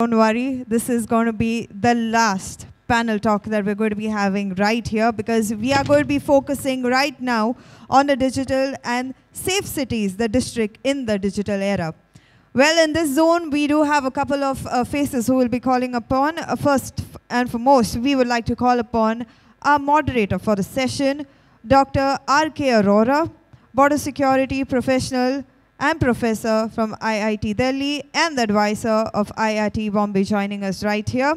Don't worry, this is going to be the last panel talk that we're going to be having right here, because we are going to be focusing right now on the digital and safe cities, the district in the digital era. Well, in this zone, we do have a couple of faces who will be calling upon. First and foremost, we would like to call upon our moderator for the session, Dr. R.K. Arora, border security professional and professor from IIT Delhi and the advisor of IIT Bombay, joining us right here.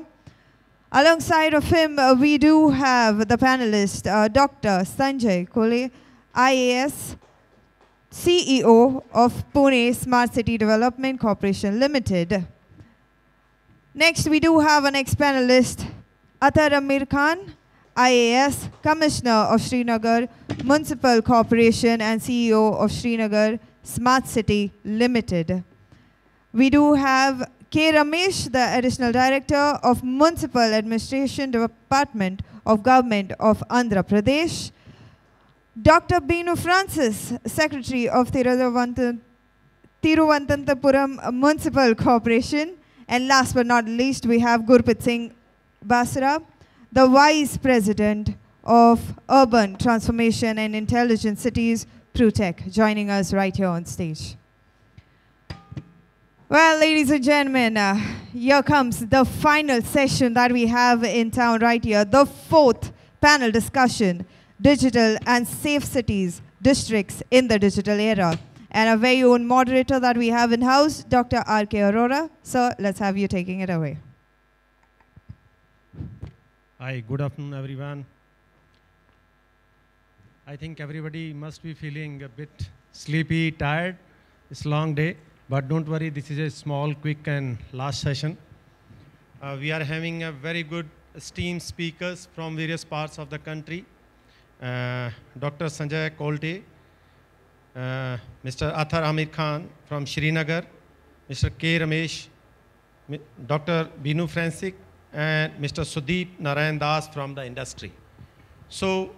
Alongside of him, we do have the panelist, Dr. Sanjay, IAS, CEO of Pune Smart City Development Corporation Limited. Next, we do have an ex-panelist, Athar Amir Khan, IAS, Commissioner of Srinagar Municipal Corporation and CEO of Srinagar Smart City Limited. We do have K. Ramesh, the Additional Director of Municipal Administration Department of Government of Andhra Pradesh. Dr. Binu Francis, Secretary of Thiruvananthapuram Municipal Corporation. And last but not least, we have Gurpreet Basra, the Vice President of Urban Transformation and Intelligent Cities, PruTech, joining us right here on stage. Well, ladies and gentlemen, here comes the final session that we have in town right here, the fourth panel discussion, Digital and Safe Cities, Districts in the Digital Era. And our very own moderator that we have in-house, Dr. R.K. Arora. So let's have you taking it away. Hi, good afternoon, everyone. I think everybody must be feeling a bit sleepy, tired. It's a long day, but don't worry, this is a small, quick, and last session. We are having a very good esteemed speakers from various parts of the country. Dr. Sanjay Kolte, Mr. Athar Amir Khan from Srinagar, Mr. K. Ramesh, Dr. Binu Francis, and Mr. Sudeep Narayan Das from the industry. So,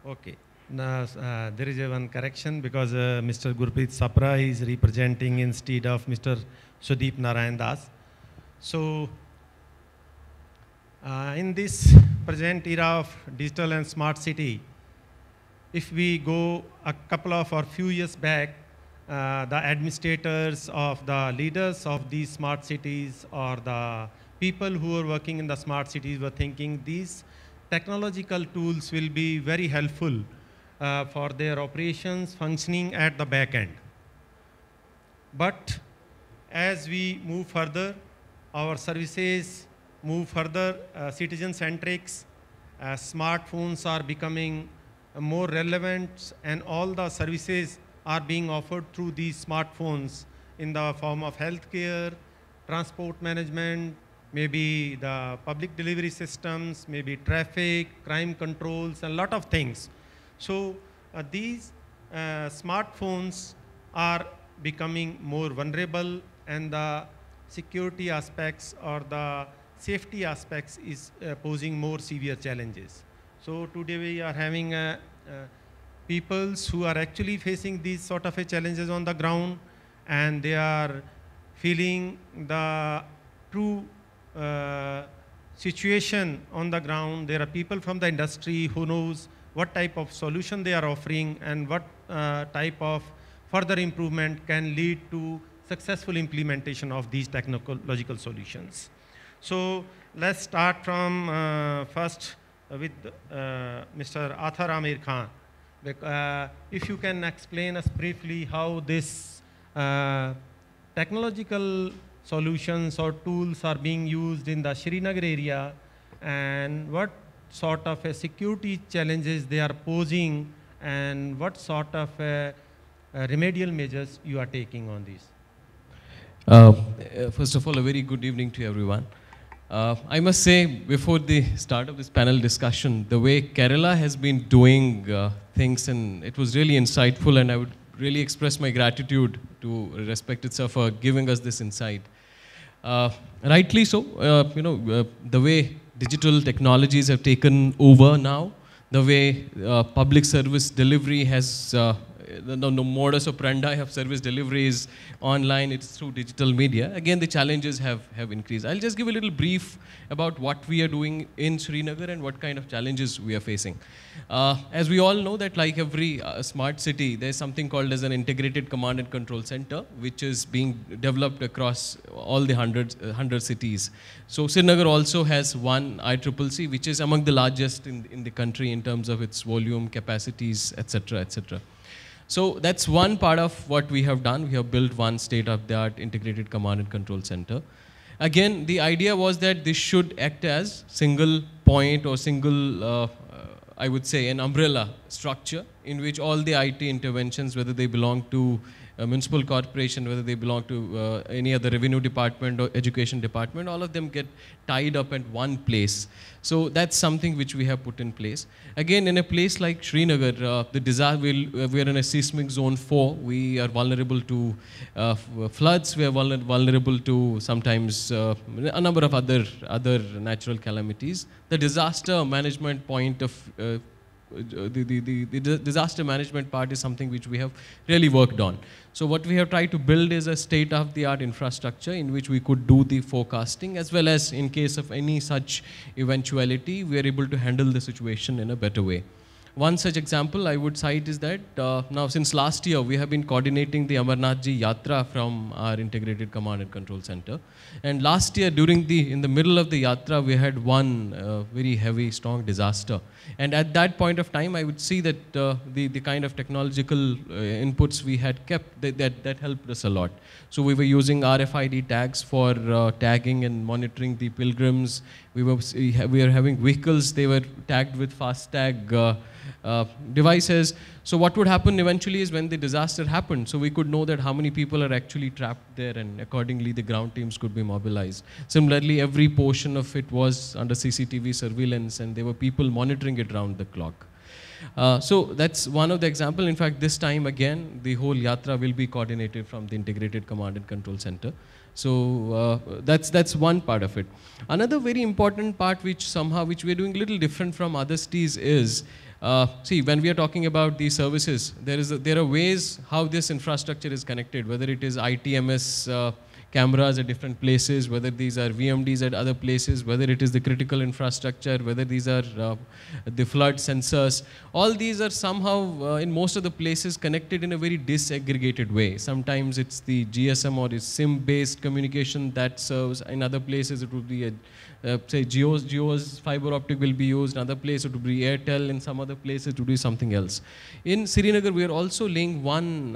okay. Now, there is one correction because Mr. Gurpreet Sapra is representing instead of Mr. Sudeep Narayan Das. So, in this present era of digital and smart city, if we go a couple of or few years back, the administrators of the leaders of these smart cities or the people who are working in the smart cities were thinking these technological tools will be very helpful for their operations functioning at the back end. But as we move further, our services move further, citizen-centric, smartphones are becoming more relevant, and all the services are being offered through these smartphones in the form of healthcare, transport management, maybe the public delivery systems, maybe traffic, crime controls, and a lot of things. So these smartphones are becoming more vulnerable, and the security aspects or the safety aspects is posing more severe challenges. So today we are having peoples who are actually facing these sort of challenges on the ground, and they are feeling the true situation on the ground. There are people from the industry who knows what type of solution they are offering and what type of further improvement can lead to successful implementation of these technological solutions. So let's start from first with Mr. Athar Amir Khan. If you can explain us briefly how this technological solutions or tools are being used in the Srinagar area, and what sort of security challenges they are posing, and what sort of remedial measures you are taking on these. First of all, a very good evening to everyone. I must say, before the start of this panel discussion, the way Kerala has been doing things, and it was really insightful, and I would really express my gratitude to Respected Sir for giving us this insight. Rightly so, the way digital technologies have taken over now. The way public service delivery has, the modus operandi of service delivery is online, it's through digital media. Again, the challenges have increased. I'll just give a little brief about what we are doing in Srinagar and what kind of challenges we are facing. As we all know that like every smart city, there's something called as an integrated command and control center, which is being developed across all the 100 cities. So Srinagar also has one ICCC, which is among the largest in the country in terms of its volume, capacities, etc., etc. So that's one part of what we have done. We have built one state-of-the-art integrated command and control center. Again, the idea was that this should act as single point or single, I would say, an umbrella structure in which all the IT interventions, whether they belong to a municipal corporation, whether they belong to any other revenue department or education department, all of them get tied up at one place. So that's something which we have put in place. Again, in a place like Srinagar, we are in a seismic zone 4. We are vulnerable to floods. We are vulnerable to sometimes a number of other natural calamities. The disaster management point of the disaster management part is something which we have really worked on. So what we have tried to build is a state-of-the-art infrastructure in which we could do the forecasting, as well as in case of any such eventuality, we are able to handle the situation in a better way. One such example I would cite is that now since last year we have been coordinating the 𝕯𝖆𝖙𝖆𝖑𝖆 Yatra from our integrated command and control center. And last year in the middle of the Yatra we had one very heavy strong disaster. And at that point of time I would see that the kind of technological inputs we had kept, that helped us a lot. So we were using RFID tags for tagging and monitoring the pilgrims. We were having vehicles, they were tagged with FASTag devices. So what would happen eventually is when the disaster happened, so we could know that how many people are actually trapped there, and accordingly the ground teams could be mobilized. Similarly, every portion of it was under CCTV surveillance, and there were people monitoring it round the clock. So that's one of the examples. In fact, this time again, the whole Yatra will be coordinated from the Integrated Command and Control Center. So that's one part of it. Another very important part which we're doing a little different from other cities is, see, when we are talking about these services, there are ways how this infrastructure is connected, whether it is ITMS cameras at different places, whether these are VMDs at other places, whether it is the critical infrastructure, whether these are the flood sensors. All these are somehow, in most of the places, connected in a very disaggregated way. Sometimes it's the GSM or it's SIM-based communication that serves. In other places, it would be say Jio's fiber optic will be used. In other places, it would be Airtel. In some other places, it would be something else. In Srinagar, we are also laying one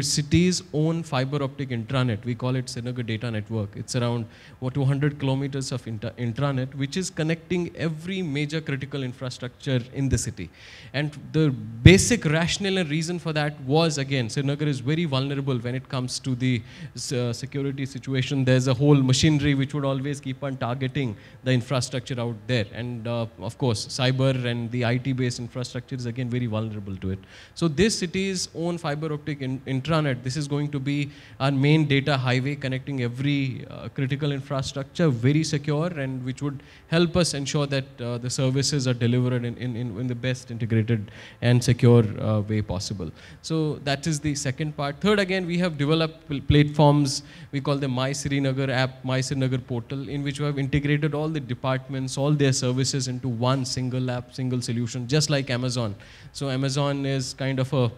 city's own fiber optic intranet. We call it Srinagar Data Network. It's around 200 kilometers of intranet, which is connecting every major critical infrastructure in the city. And the basic rationale and reason for that was, again, Srinagar is very vulnerable when it comes to the security situation. There's a whole machinery which would always keep on targeting the infrastructure out there. And of course, cyber and the IT-based infrastructure is again very vulnerable to it. So this city's own fiber optic intranet, this is going to be our main data highway connecting every critical infrastructure, very secure, and which would help us ensure that the services are delivered in the best integrated and secure way possible. So that is the second part. Third, again, we have developed platforms. We call them My Srinagar app, My Srinagar portal, in which we have integrated all the departments, all their services into one single app, single solution, just like Amazon. So Amazon is kind of a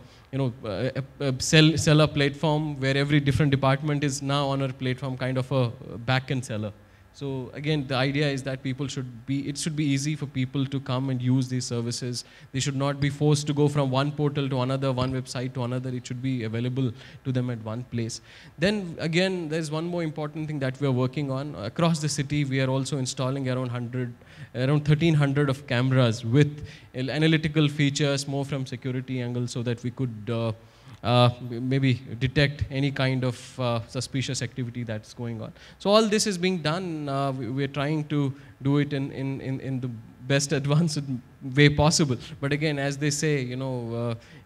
seller platform where every different department is now on our platform, kind of a back-end seller. So again, the idea is that it should be easy for people to come and use these services. They should not be forced to go from one portal to another, one website to another. It should be available to them at one place. Then again, there's one more important thing that we are working on. Across the city, we are also installing around 1,300 of cameras with analytical features, more from security angle, so that we could maybe detect any kind of suspicious activity that's going on. So all this is being done. We're trying to do it in the best advanced way possible. But again, as they say, you know,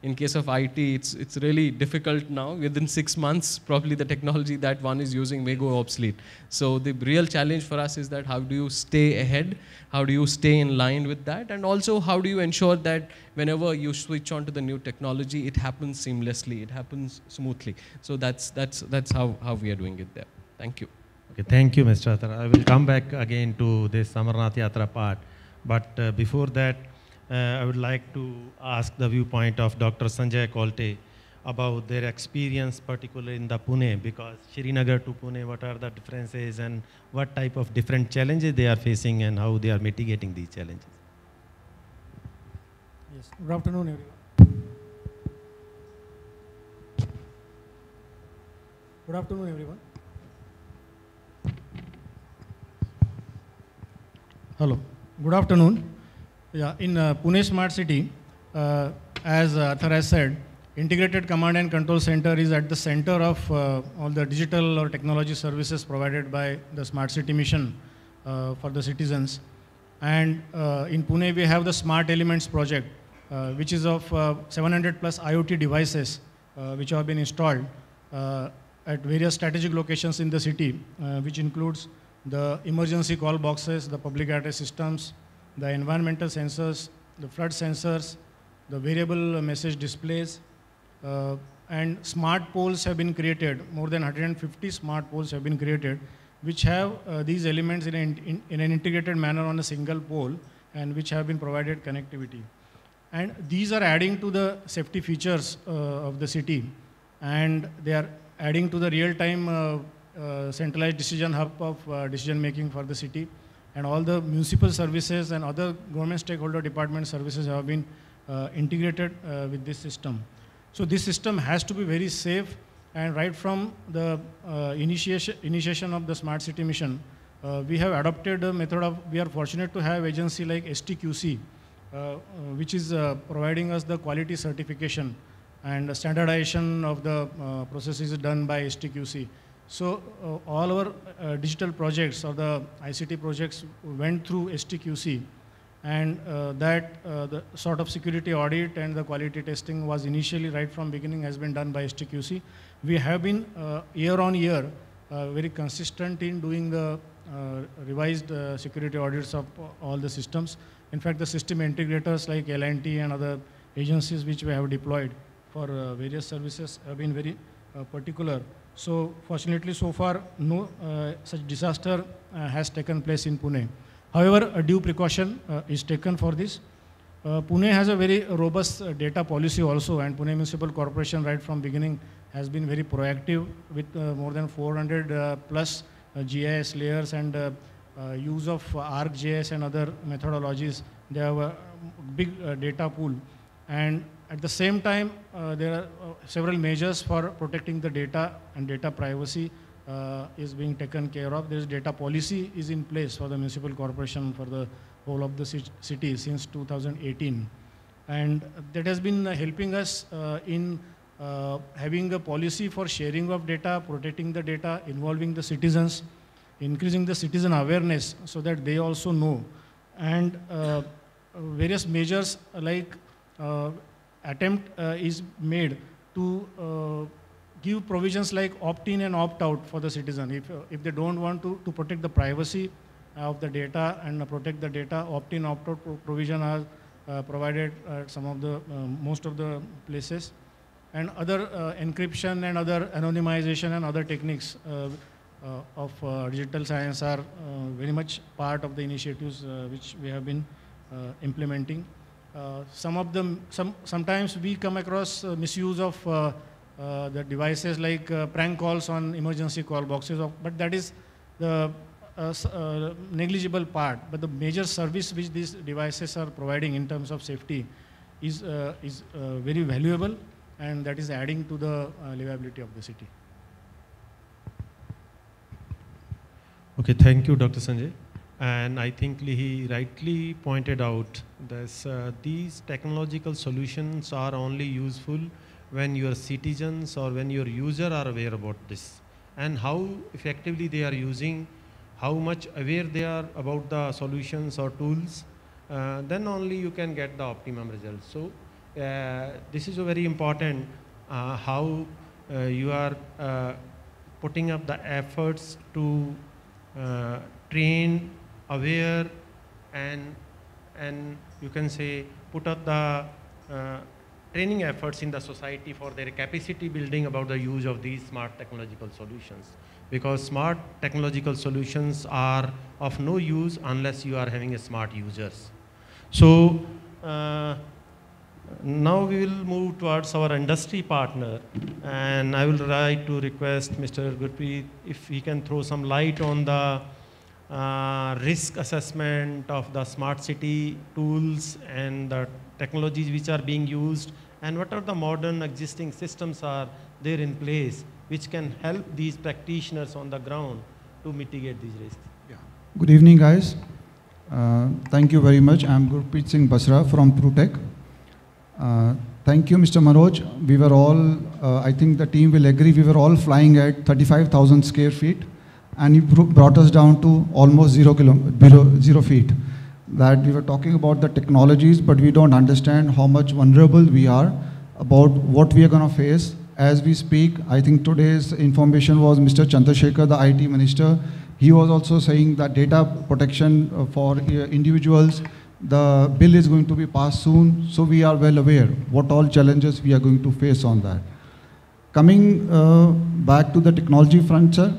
in case of IT, it's really difficult now. Within 6 months, probably the technology that one is using may go obsolete. So the real challenge for us is that how do you stay ahead? How do you stay in line with that? And also, how do you ensure that whenever you switch on to the new technology, it happens seamlessly, it happens smoothly. So that's how we are doing it there. Thank you. Okay, thank you, Mr. Athar. I will come back again to this Amarnath Yatra part. But before that, I would like to ask the viewpoint of Dr. Sanjay Kolte about their experience, particularly in the Pune, because Srinagar to Pune, what are the differences and what type of different challenges they are facing and how they are mitigating these challenges. Yes, good afternoon, everyone. Good afternoon, everyone. Hello, good afternoon. Yeah, in Pune Smart City, as Athar has said, Integrated Command and Control Center is at the center of all the digital or technology services provided by the Smart City mission for the citizens. And in Pune, we have the Smart Elements project, which is of 700 plus IoT devices which have been installed at various strategic locations in the city, which includes the emergency call boxes, the public address systems, the environmental sensors, the flood sensors, the variable message displays, and smart poles have been created. More than 150 smart poles have been created, which have these elements in an integrated manner on a single pole, and which have been provided connectivity. And these are adding to the safety features of the city, and they are adding to the real-time centralized decision hub of decision making for the city, and all the municipal services and other government stakeholder department services have been integrated with this system. So this system has to be very safe, and right from the initiation of the Smart City mission, we have adopted a method of, we are fortunate to have agency like STQC, which is providing us the quality certification, and the standardization of the processes is done by STQC. So all our digital projects or the ICT projects went through STQC, and the sort of security audit and the quality testing was initially right from beginning has been done by STQC. We have been year on year very consistent in doing the revised security audits of all the systems. In fact, the system integrators like L&T and other agencies which we have deployed for various services have been very particular. So fortunately, so far, no such disaster has taken place in Pune. However, a due precaution is taken for this. Pune has a very robust data policy also, and Pune Municipal Corporation right from beginning has been very proactive with more than 400 plus GIS layers and use of ArcGIS and other methodologies. They have a big data pool, and at the same time, there are several measures for protecting the data, and data privacy is being taken care of. There is data policy is in place for the municipal corporation for the whole of the city since 2018. And that has been helping us in having a policy for sharing of data, protecting the data, involving the citizens, increasing the citizen awareness so that they also know. And various measures like attempt is made to give provisions like opt-in and opt-out for the citizen. If they don't want to protect the privacy of the data and protect the data, opt-in, opt-out provision are provided at some of the, most of the places. And other encryption and other anonymization and other techniques of digital science are very much part of the initiatives which we have been implementing. Some of them, sometimes we come across misuse of the devices like prank calls on emergency call boxes, but that is the negligible part. But the major service which these devices are providing in terms of safety is very valuable, and that is adding to the livability of the city. Okay, thank you, Dr. Sanjay. And I think he rightly pointed out that these technological solutions are only useful when your citizens or when your user are aware about this, and how effectively they are using, how much aware they are about the solutions or tools, then only you can get the optimum results. So this is a very important how you are putting up the efforts to train, aware, and you can say put up the training efforts in the society for their capacity building about the use of these smart technological solutions. Because smart technological solutions are of no use unless you are having a smart users. So now we will move towards our industry partner, and I will like to request Mr. Gurpreet if he can throw some light on the risk assessment of the smart city tools and the technologies which are being used, and what are the modern existing systems are there in place which can help these practitioners on the ground to mitigate these risks. Yeah. Good evening, guys. Thank you very much. I'm Gurpreet Singh Basra from PruTech. Thank you, Mr. Manoj. We were all, I think the team will agree, we were all flying at 35,000 square feet, and you brought us down to almost 0 feet. That we were talking about the technologies, but we don't understand how much vulnerable we are about what we are going to face as we speak. I think today's information was Mr. Chandrasekhar, the IT minister. He was also saying that data protection for individuals, the bill is going to be passed soon. So we are well aware what all challenges we are going to face on that. Coming back to the technology front, sir,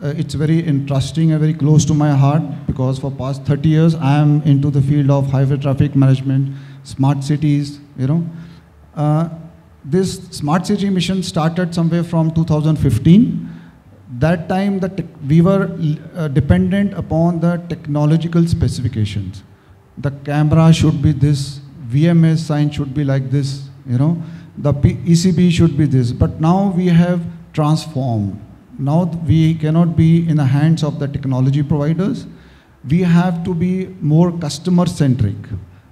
it's very interesting and very close to my heart because for past 30 years, I am into the field of highway traffic management, smart cities, you know. This smart city mission started somewhere from 2015. That time, we were dependent upon the technological specifications. The camera should be this, VMS sign should be like this, you know, the ECB should be this. But now we have transformed. Now we cannot be in the hands of the technology providers. We have to be more customer-centric,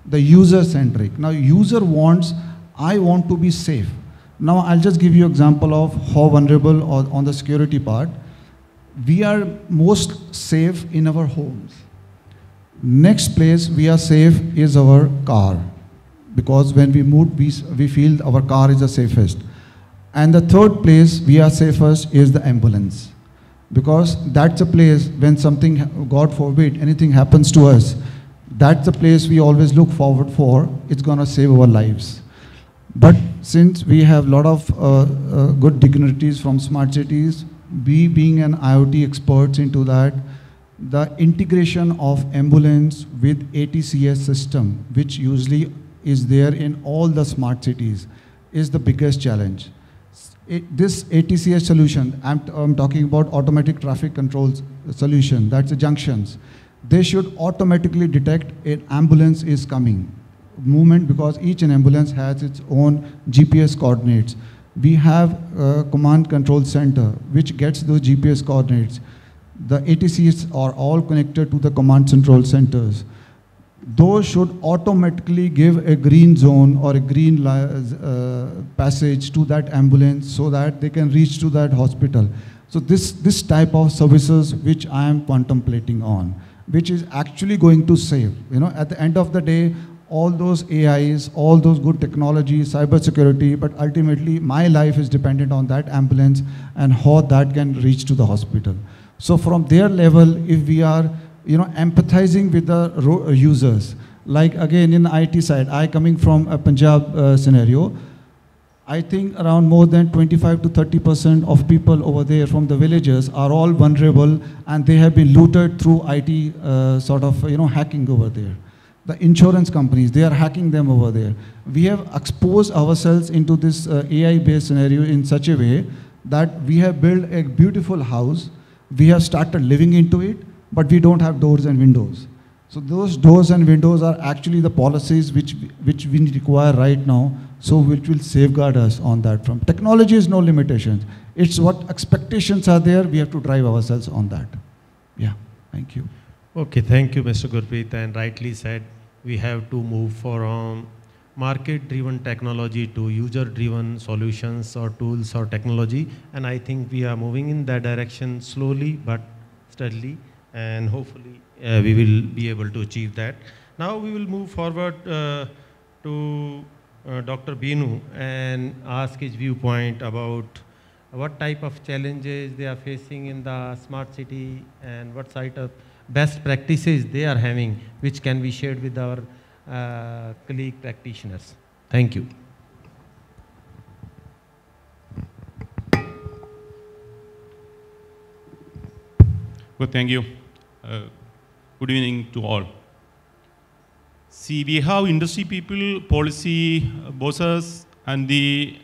the user-centric. Now user wants, I want to be safe. Now I'll just give you an example of how vulnerable on the security part. We are most safe in our homes. Next place we are safe is our car, because when we move, we feel our car is the safest. And the third place we are safest is the ambulance, because that's a place when something, God forbid, anything happens to us, that's the place we always look forward for. It's going to save our lives. But since we have a lot of good dignitaries from smart cities, we being an IoT experts into that, the integration of ambulance with ATCS system, which usually is there in all the smart cities, is the biggest challenge. This ATCS solution, I'm talking about automatic traffic controls solution, that's the junctions. They should automatically detect an ambulance is coming. Movement, because each ambulance has its own GPS coordinates. We have a command control center which gets those GPS coordinates. The ATCs are all connected to the command control centers. Those should automatically give a green zone or a green passage to that ambulance so that they can reach to that hospital. So this type of services which I am contemplating on, which is actually going to save, you know, at the end of the day, all those AIs, all those good technologies, cybersecurity, but ultimately my life is dependent on that ambulance and how that can reach to the hospital. So from their level, if we are, you know, empathizing with the users, like again in the IT side, I coming from a Punjab scenario, I think around more than 25 to 30% of people over there from the villages are all vulnerable, and they have been looted through IT sort of, you know, hacking over there. The insurance companies, they are hacking them over there. We have exposed ourselves into this AI-based scenario in such a way that we have built a beautiful house. We have started living into it, but we don't have doors and windows. So those doors and windows are actually the policies which we require right now, so which will safeguard us on that front. Technology is no limitations. It's what expectations are there, we have to drive ourselves on that. Yeah, thank you. Okay, thank you, Mr. Gurpreet, and rightly said, we have to move from market-driven technology to user-driven solutions or tools or technology, and I think we are moving in that direction slowly but steadily, and hopefully we will be able to achieve that. Now we will move forward to Dr. Binu and ask his viewpoint about what type of challenges they are facing in the smart city and what sort of best practices they are having, which can be shared with our colleague practitioners. Thank you. Well, thank you. Good evening to all. See, we have industry people, policy bosses, and the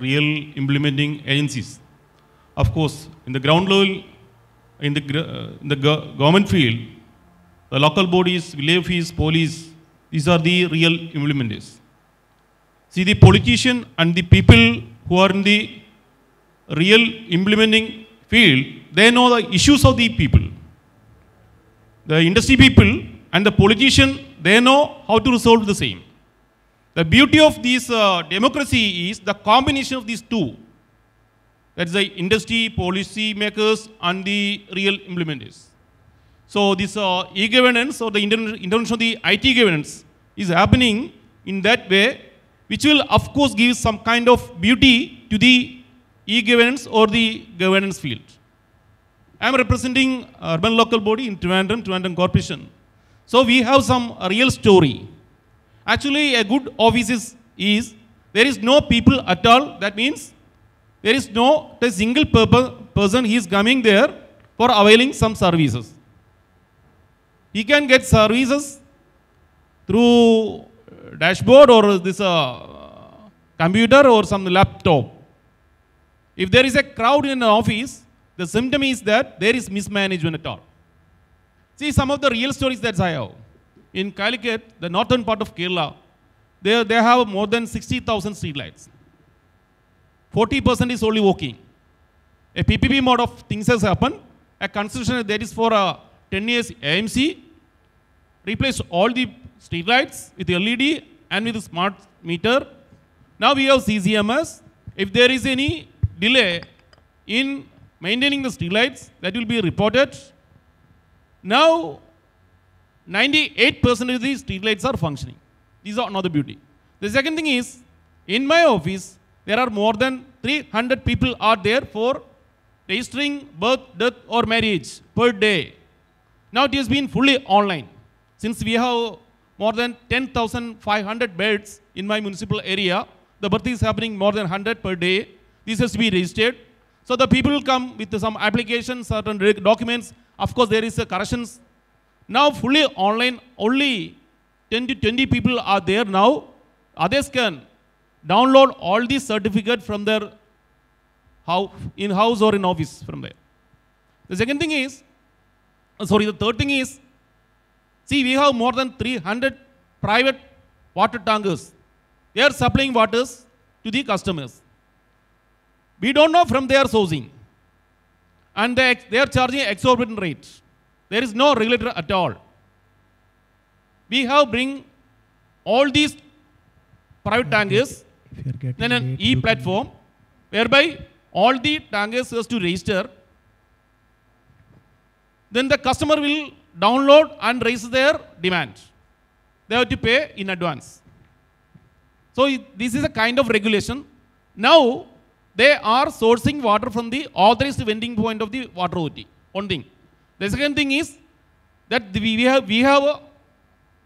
real implementing agencies. Of course, in the ground level, in the government field, the local bodies, village office, police, these are the real implementers. See, the politician and the people who are in the real implementing field, they know the issues of the people. The industry people and the politician, they know how to resolve the same. The beauty of this democracy is the combination of these two. That's the industry, policy makers, and the real implementers. So this e-governance or the intervention of the IT governance is happening in that way, which will of course give some kind of beauty to the e-governance or the governance field. I am representing urban local body in Trivandrum Corporation. So we have some real story. Actually, a good office is there is no people at all. That means there is no a single person he is coming there for availing some services. He can get services through dashboard or this computer or some laptop. If there is a crowd in an office, the symptom is that there is mismanagement at all. See some of the real stories that I have. In Calicut, the northern part of Kerala, they have more than 60,000 street lights. 40% is only working. A PPP mode of things has happened. A construction that is for 10 years AMC replaced all the street lights with LED and with smart meter. Now we have CCMS. If there is any delay in maintaining the street lights, that will be reported. Now 98% of these street lights are functioning. These are another beauty. The second thing is, in my office, there are more than 300 people are there for registering birth, death or marriage per day. Now it has been fully online. Since we have more than 10,500 beds in my municipal area, the birth is happening more than 100 per day. This has to be registered. So the people will come with some applications, certain documents. Of course, there is a corrections. Now fully online, only 10 to 20 people are there now. Others can download all these certificates from their in-house or in office from there. The second thing is, the third thing is, see, we have more than 300 private water tankers. They are supplying waters to the customers. We don't know from their sourcing. And they are charging exorbitant rates. There is no regulator at all. We have bring all these private tankers, then an e-platform, whereby all the tankers has to register. Then the customer will download and raise their demand. They have to pay in advance. So this is a kind of regulation. Now they are sourcing water from the authorized vending point of the water authority. One thing. The second thing is that we have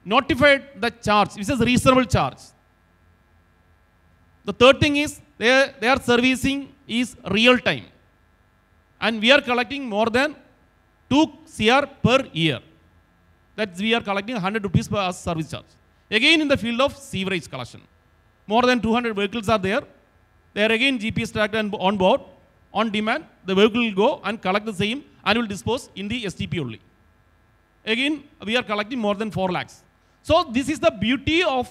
notified the charge. This is a reasonable charge. The third thing is they are servicing is real time. And we are collecting more than 2 CR per year. That we are collecting 100 rupees per service charge. Again in the field of sewerage collection. More than 200 vehicles are there. They are again GPS tracked and on board. On demand, the vehicle will go and collect the same and will dispose in the STP only. Again, we are collecting more than 4 lakhs. So this is the beauty of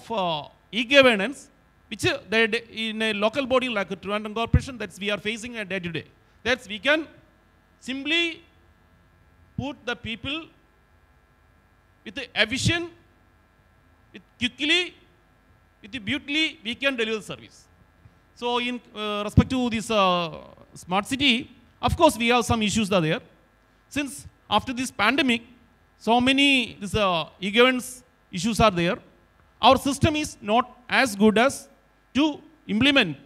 e-governance, which in a local body like a Trivandrum Corporation, that we are facing a day to day. That we can simply put the people with the efficient, with quickly, with the beautifully, we can deliver the service. So in respect to this smart city, of course we have some issues there. Since after this pandemic, so many e-governance issues are there. Our system is not as good as to implement,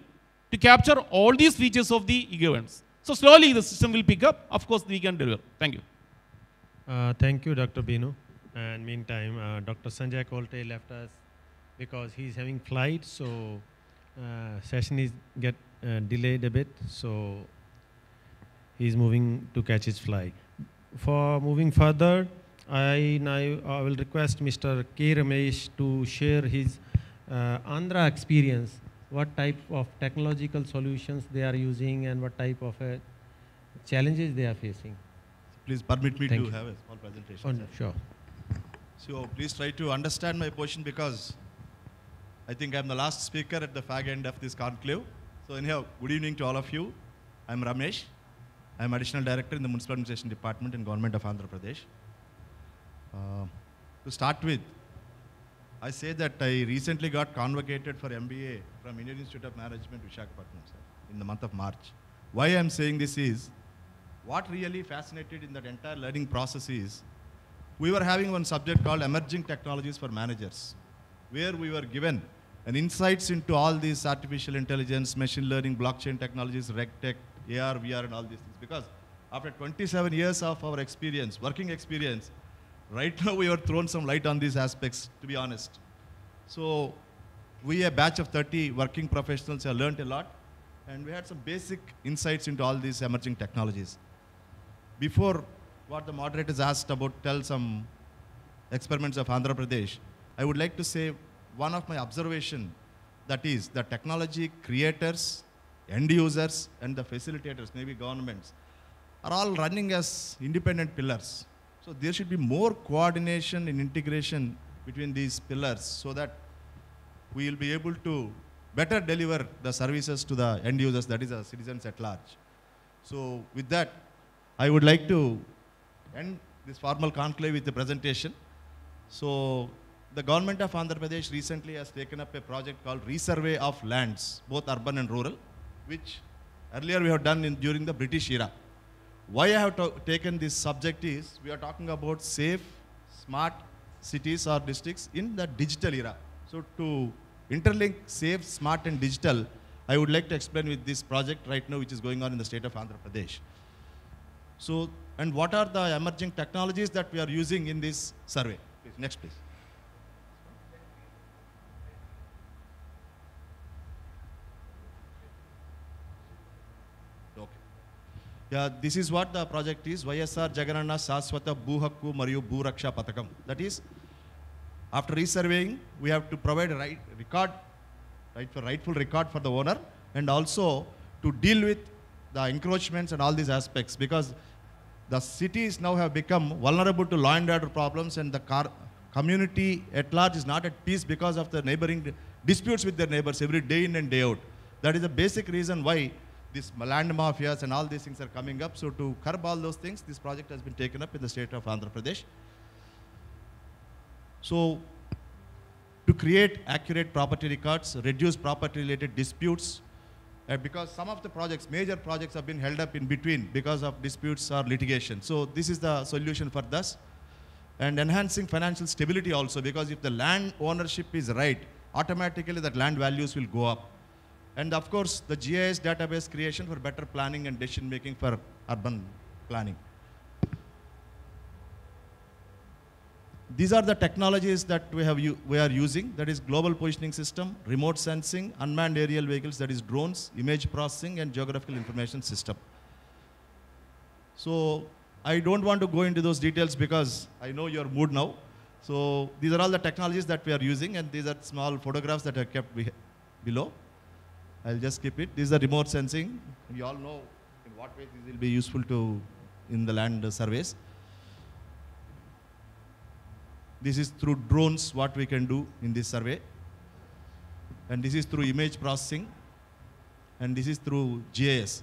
to capture all these features of the e-governance. So slowly the system will pick up. Of course, we can deliver. Thank you. Thank you, Dr. Binu. And meantime, Dr. Sanjay Kolte left us because he's having flight, so session is delayed a bit, so he's moving to catch his flight. For moving further, I will request Mr. K. Ramesh to share his Andhra experience, what type of technological solutions they are using and what type of challenges they are facing. Please permit me Thank to you. have a small presentation. Oh, sure. So please try to understand my position because I think I'm the last speaker at the fag end of this conclave. So anyhow, good evening to all of you. I'm Ramesh. I'm Additional Director in the Municipal Administration Department in Government of Andhra Pradesh. To start with, I say that I recently got convocated for MBA from Indian Institute of Management, Visakhapatnam, sir, in the month of March. Why I'm saying this is, what really fascinated in that entire learning process is, we were having one subject called Emerging Technologies for Managers, where we were given an insights into all these artificial intelligence, machine learning, blockchain technologies, RegTech, AR, VR, and all these things. Because after 27 years of our experience, working experience, right now we were thrown some light on these aspects, to be honest. So we, a batch of 30 working professionals, have learned a lot, and we had some basic insights into all these emerging technologies. Before what the moderators asked about tell some experiments of Andhra Pradesh, I would like to say one of my observation, that is the technology creators, end users, and the facilitators, maybe governments, are all running as independent pillars. So there should be more coordination and integration between these pillars so that we will be able to better deliver the services to the end users, that is the citizens at large. So with that, I would like to end this formal conclave with the presentation. So the government of Andhra Pradesh recently has taken up a project called Resurvey of Lands, both urban and rural, which earlier we have done during the British era. Why I have taken this subject is, we are talking about safe, smart cities or districts in the digital era. So to interlink safe, smart, and digital, I would like to explain with this project right now, which is going on in the state of Andhra Pradesh. So, and what are the emerging technologies that we are using in this survey? Please, next, please. Okay. Yeah, this is what the project is, 𝕯𝖎𝑠𝑟 𝕮𝑔𝑎ℎ 𝕮𝑔𝑡 మరియు భూరక్ష పథకం. That is, after resurveying, we have to provide a rightful record for the owner, and also to deal with the encroachments and all these aspects, because the cities now have become vulnerable to law and order problems, and the community at large is not at peace because of the neighboring disputes with their neighbors every day in and day out. That is the basic reason why this land mafias and all these things are coming up. So to curb all those things, this project has been taken up in the state of Andhra Pradesh. So to create accurate property records, reduce property-related disputes, because some of the projects, major projects, have been held up in between because of disputes or litigation. So this is the solution for this. And enhancing financial stability also, because if the land ownership is right, automatically that land values will go up. And of course, the GIS database creation for better planning and decision making for urban planning. These are the technologies that we are using, that is global positioning system, remote sensing, unmanned aerial vehicles, that is drones, image processing, and geographical information system. So I don't want to go into those details because I know your mood now. So these are all the technologies that we are using, and these are small photographs that are kept below. I'll just skip it. This is the remote sensing. You all know in what way this will be useful in the land surveys. This is through drones, what we can do in this survey. And this is through image processing. And this is through GIS.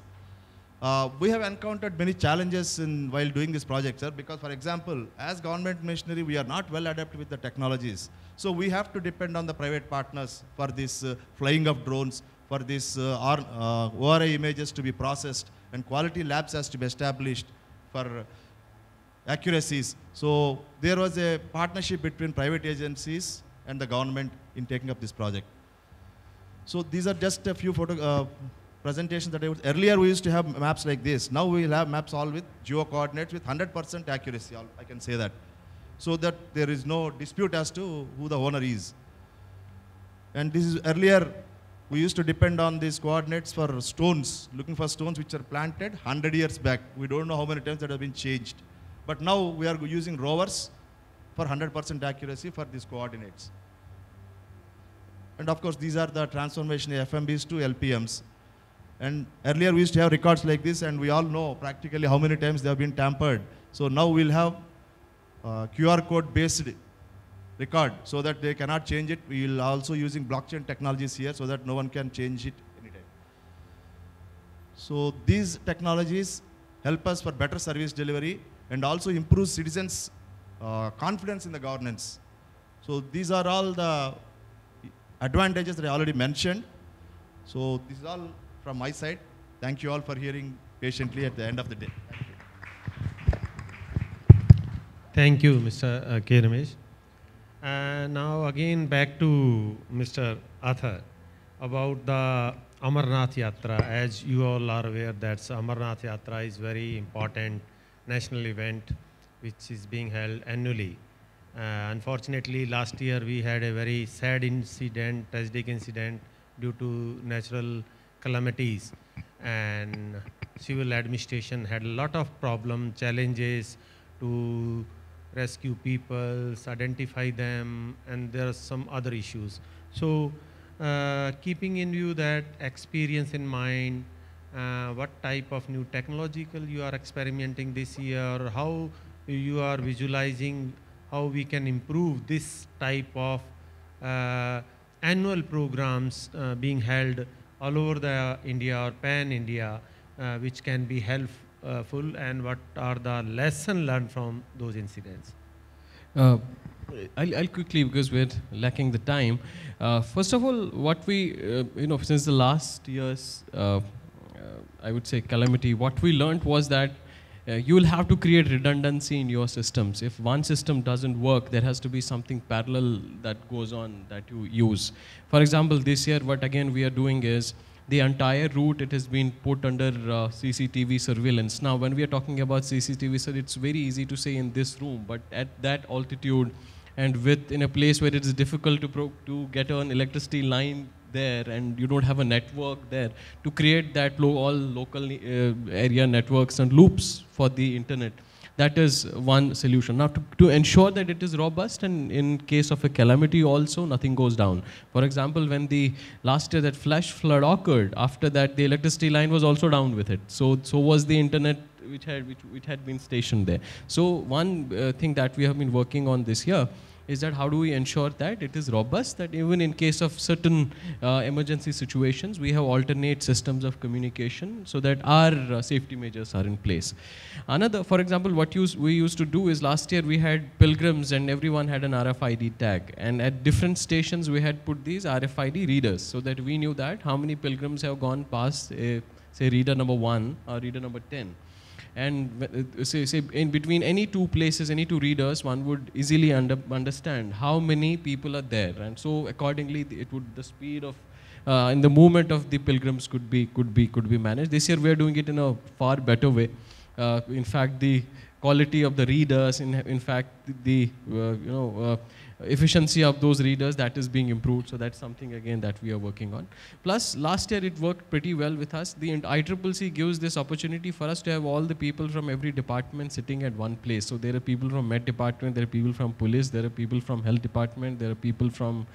We have encountered many challenges while doing this project, sir, because, for example, as government machinery, we are not well adapted with the technologies. So we have to depend on the private partners for this flying of drones, for this ORI images to be processed, and quality labs has to be established for accuracies. So there was a partnership between private agencies and the government in taking up this project. So these are just a few presentations that earlier we used to have maps like this. Now we will have maps all with geo coordinates with 100% accuracy. I can say that. So that there is no dispute as to who the owner is. And this is earlier we used to depend on these coordinates for stones, looking for stones which are planted 100 years back. We don't know how many times that have been changed. But now we are using rovers for 100% accuracy for these coordinates. And of course, these are the transformation FMBs to LPMs. And earlier we used to have records like this, and we all know practically how many times they have been tampered. So now we'll have QR code based record so that they cannot change it. We will also using blockchain technologies here so that no one can change it anytime. So these technologies help us for better service delivery and also improve citizens' confidence in the governance. So these are all the advantages that I already mentioned. So this is all from my side. Thank you all for hearing patiently at the end of the day. Thank you, Mr. K. Ramesh. Now again back to Mr. Athar about the Amarnath Yatra. As you all are aware that Amarnath Yatra is very important national event which is being held annually. Unfortunately, last year we had a very sad incident, tragic incident due to natural calamities, and civil administration had a lot of problem, challenges to rescue people, identify them, and there are some other issues. So keeping in view that experience in mind, what type of new technological you are experimenting this year, how you are visualizing how we can improve this type of annual programs being held all over the India or pan-India, which can be helpful, and what are the lessons learned from those incidents? I'll quickly, because we're lacking the time. First of all, what we, since the last year's, I would say, calamity, what we learned was that you will have to create redundancy in your systems. If one system doesn't work, there has to be something parallel that goes on that you use. For example, this year, what again we are doing is the entire route, it has been put under CCTV surveillance. Now, when we are talking about CCTV, so it's very easy to say in this room, but at that altitude and in a place where it is difficult to get an electricity line there, and you don't have a network there, to create that all local area networks and loops for the internet. That is one solution. Now, to ensure that it is robust, and in case of a calamity also, nothing goes down. For example, when the last year that flash flood occurred, after that the electricity line was also down with it. So was the internet which had been stationed there. So one thing that we have been working on this year is that how do we ensure that it is robust, that even in case of certain emergency situations, we have alternate systems of communication so that our safety measures are in place. Another, for example, what we used to do is last year we had pilgrims and everyone had an RFID tag, and at different stations we had put these RFID readers so that we knew that how many pilgrims have gone past, say, reader number 1 or reader number 10. And say in between any two places, any two readers, one would easily understand how many people are there, and so accordingly, the speed of and the movement of the pilgrims could be managed. This year we are doing it in a far better way. In fact, the quality of the readers, in fact, the efficiency of those readers, that is being improved. So that's something again that we are working on. Plus, last year it worked pretty well with us. The ICCC gives this opportunity for us to have all the people from every department sitting at one place. So there are people from Med Department, there are people from Police, there are people from Health Department, there are people from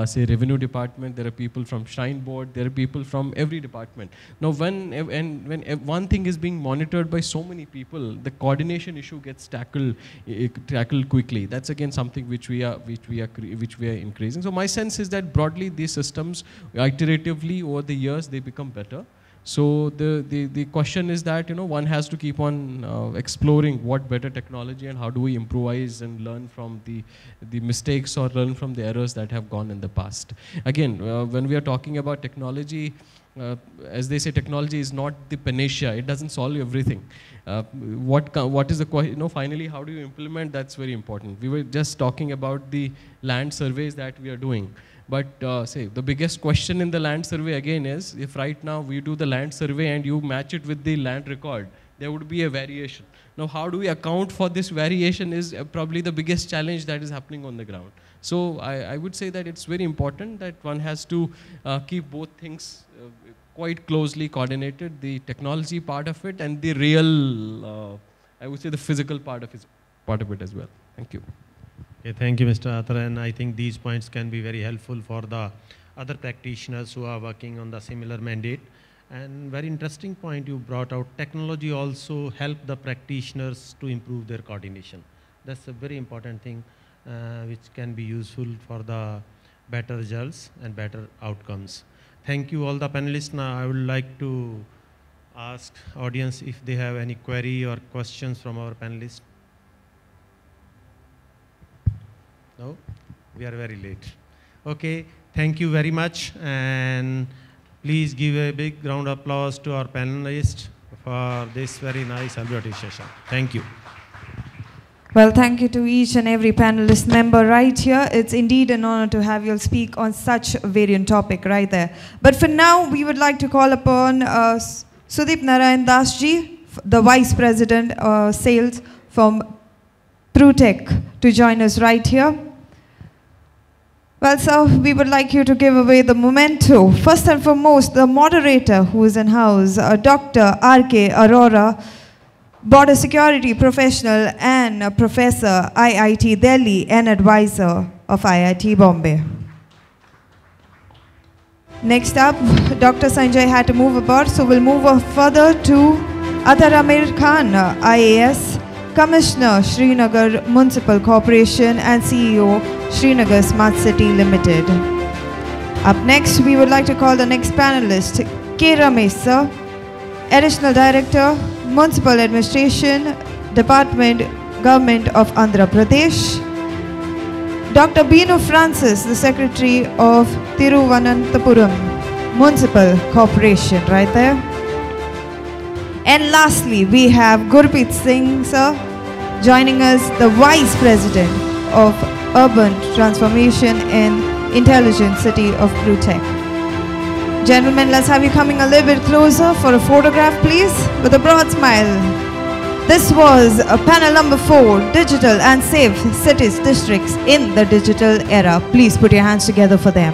say Revenue Department, there are people from Shrine Board, there are people from every department. Now when one thing is being monitored by so many people, the coordination issue gets tackled quickly. That's again something which we are increasing. So my sense is that broadly these systems, iteratively over the years, they become better. So the question is that one has to keep on exploring what better technology and how do we improvise and learn from the mistakes or learn from the errors that have gone in the past. Again, when we are talking about technology, as they say, technology is not the panacea. It doesn't solve everything. What is the question? Finally, how do you implement? That's very important. We were just talking about the land surveys that we are doing. But say the biggest question in the land survey again is, if right now we do the land survey and you match it with the land record, there would be a variation. Now, how do we account for this variation is probably the biggest challenge that is happening on the ground. So I would say that it's very important that one has to keep both things quite closely coordinated, the technology part of it and the real, I would say the physical part of it as well. Thank you. Okay, thank you, Mr. Athar. And I think these points can be very helpful for the other practitioners who are working on the similar mandate. And very interesting point you brought out, technology also help the practitioners to improve their coordination. That's a very important thing which can be useful for the better results and better outcomes. Thank you all the panelists. Now I would like to ask audience if they have any query or questions from our panelists. No? We are very late. Okay, thank you very much. And please give a big round of applause to our panelists for this very nice celebratory session. Thank you. Well, thank you to each and every panelist member right here. It's indeed an honor to have you all speak on such a variant topic right there. But for now, we would like to call upon Sudeep Narayan Das-ji, the Vice President Sales from PruTech, to join us right here. Well, sir, we would like you to give away the memento. First and foremost, the moderator who is in house, Dr. R.K. Arora, border security professional and professor, IIT Delhi, and advisor of IIT Bombay. Next up, Dr. Sanjay had to move about, so we'll move further to Athar Amir Khan, IAS, Commissioner, Srinagar Municipal Corporation and CEO, Srinagar Smart City Limited. Up next, we would like to call the next panelist, K. Ramesh, sir, Additional Director, Municipal Administration, Department, Government of Andhra Pradesh. Dr. Binu Francis, the Secretary of Thiruvananthapuram Municipal Corporation, right there. And lastly, we have Gurpreet Singh, sir, joining us, the Vice President of Urban Transformation and Intelligent City of PruTech. Gentlemen, let's have you coming a little bit closer for a photograph, please, with a broad smile. This was panel number 4, Digital and Safe Cities Districts in the Digital Era. Please put your hands together for them.